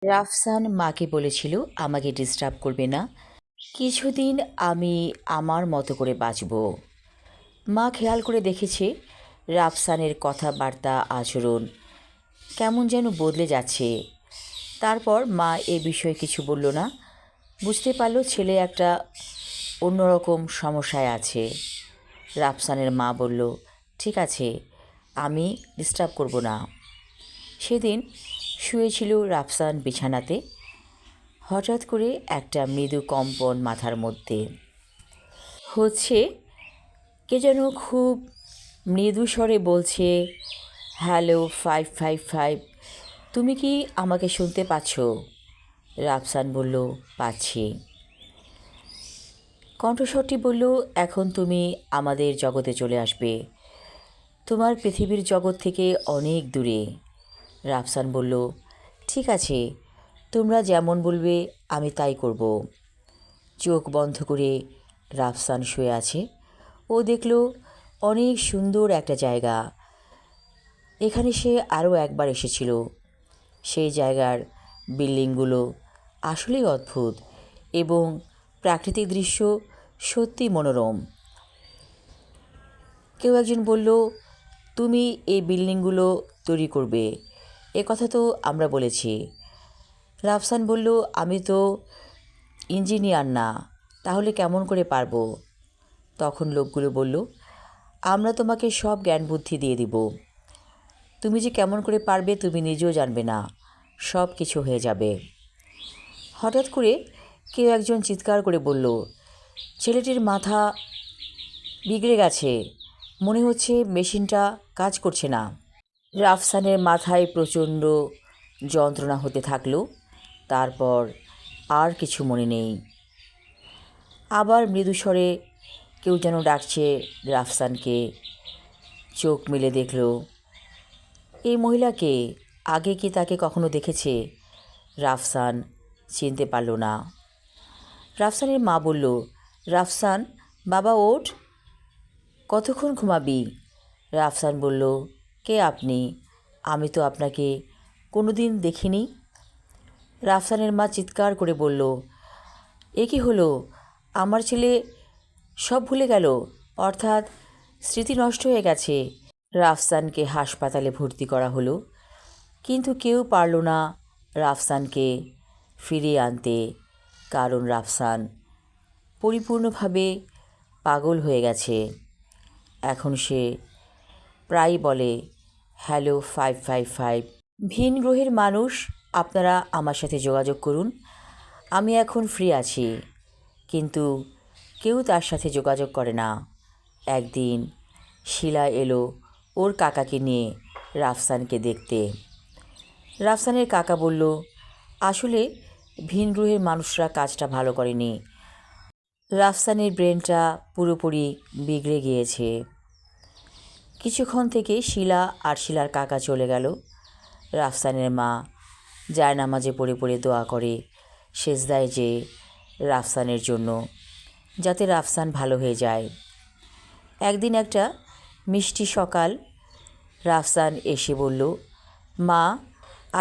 রাফসান মাকে বলেছিল আমাকে ডিস্টার্ব করবে না, কিছুদিন আমি আমার মতো করে বাঁচব। মা খেয়াল করে দেখেছে রাফসানের কথাবার্তা আচরণ কেমন যেন বদলে যাচ্ছে। তারপর মা এ বিষয়ে কিছু বলল না, বুঝতে পারল ছেলে একটা অন্যরকম সমস্যায় আছে। রাফসানের মা বলল, ঠিক আছে, আমি ডিস্টার্ব করব না। সেদিন শুয়েছিল রাফসান বিছানাতে। হঠাৎ করে একটা মৃদু কম্পন মাথার মধ্যে হচ্ছে। কে যেন খুব মৃদু স্বরে বলছে, হ্যালো 555, তুমি কি আমাকে শুনতে পাচ্ছ? রাফসান বলল, পাচ্ছি। কণ্ঠস্বরটি বলল, এখন তুমি আমাদের জগতে চলে আসবে, তোমার পৃথিবীর জগৎ থেকে অনেক দূরে। রাফসান বলল, ঠিক আছে, তোমরা যেমন বলবে আমি তাই করব। চোখ বন্ধ করে রাফসান শুয়ে আছে। ও দেখল অনেক সুন্দর একটা জায়গা। এখানে সে আরও একবার এসেছিল। সেই জায়গার বিল্ডিংগুলো আসলেই অদ্ভুত এবং প্রাকৃতিক দৃশ্য সত্যি মনোরম। কেউ একজন বলল, তুমি এই বিল্ডিংগুলো তৈরি করবে, এ কথা তো আমরা বলেছি। রাফসান বলল, আমি তো ইঞ্জিনিয়ার না, তাহলে কেমন করে পারবো? তখন লোকগুলো বলল, আমরা তোমাকে সব জ্ঞান বুদ্ধি দিয়ে দিব, তুমি যে কেমন করে পারবে তুমি নিজেও জানবে না, সব কিছু হয়ে যাবে। হঠাৎ করে কেউ একজন চিৎকার করে বলল, ছেলেটির মাথা বিগড়ে গেছে, মনে হচ্ছে মেশিনটা কাজ করছে না। রাফসানের মাথায় প্রচণ্ড যন্ত্রণা হতে থাকলো। তারপর আর কিছু মনে নেই। আবার মৃদুস্বরে কেউ যেন ডাকছে রাফসানকে। চোখ মেলে দেখল, এই মহিলাকে আগে কি তাকে কখনো দেখেছে? রাফসান চিনতে পারল না। রাফসানের মা বলল, রাফসান বাবা ওঠ, কতক্ষণ ঘুমাবি? রাফসান বলল, কে আপনি? আমি তো আপনাকে কোনো দিন দেখিনি। রাফসানের মা চিৎকার করে বলল, এ কী হলো? আমার ছেলে সব ভুলে গেল, অর্থাৎ স্মৃতি নষ্ট হয়ে গেছে। রাফসানকে হাসপাতালে ভর্তি করা হলো, কিন্তু কেউ পারল না রাফসানকে ফিরিয়ে আনতে, কারণ রাফসান পরিপূর্ণভাবে পাগল হয়ে গেছে। এখন সে প্রায়ই বলে, হ্যালো 555। ভিন গ্রহের মানুষ, আপনারা আমার সাথে যোগাযোগ করুন, আমি এখন ফ্রি আছি। কিন্তু কেউ তার সাথে যোগাযোগ করে না। একদিন শিলা এলো ওর কাকাকে নিয়ে রাফসানকে দেখতে। রাফসানের কাকা বলল, আসলে ভিন গ্রহের মানুষরা কাজটা ভালো করেনি, রাফসানের ব্রেনটা পুরোপুরি বিগড়ে গিয়েছে। কিছুক্ষণ থেকে শিলা আর শিলার কাকা চলে গেল। রাফসানের মা জায়নামাজে পড়ে পড়ে দোয়া করে সেজদায় যে রাফসানের জন্য, যাতে রাফসান ভালো হয়ে যায়। একদিন একটা মিষ্টি সকাল, রাফসান এসে বলল, মা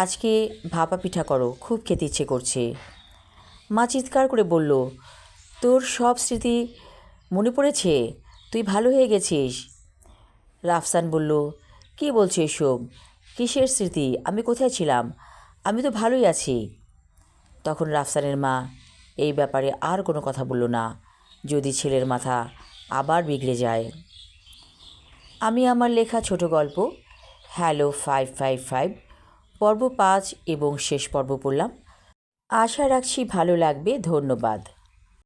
আজকে ভাপা পিঠা করো, খুব খেতে ইচ্ছে করছে। মা চিৎকার করে বলল, তোর সব স্মৃতি মনে পড়েছে, তুই ভালো হয়ে গেছিস। রাফসান বলল, কী বলছো এসব? কিসের স্মৃতি? আমি কোথায় ছিলাম? আমি তো ভালোই আছি। তখন রাফসানের মা এই ব্যাপারে আর কোনো কথা বলল না, যদি ছেলের মাথা আবার বিগড়ে যায়। আমি আমার লেখা ছোট গল্প হ্যালো 555 পর্ব 5 এবং শেষ পর্ব পড়লাম। আশা রাখছি ভালো লাগবে। ধন্যবাদ।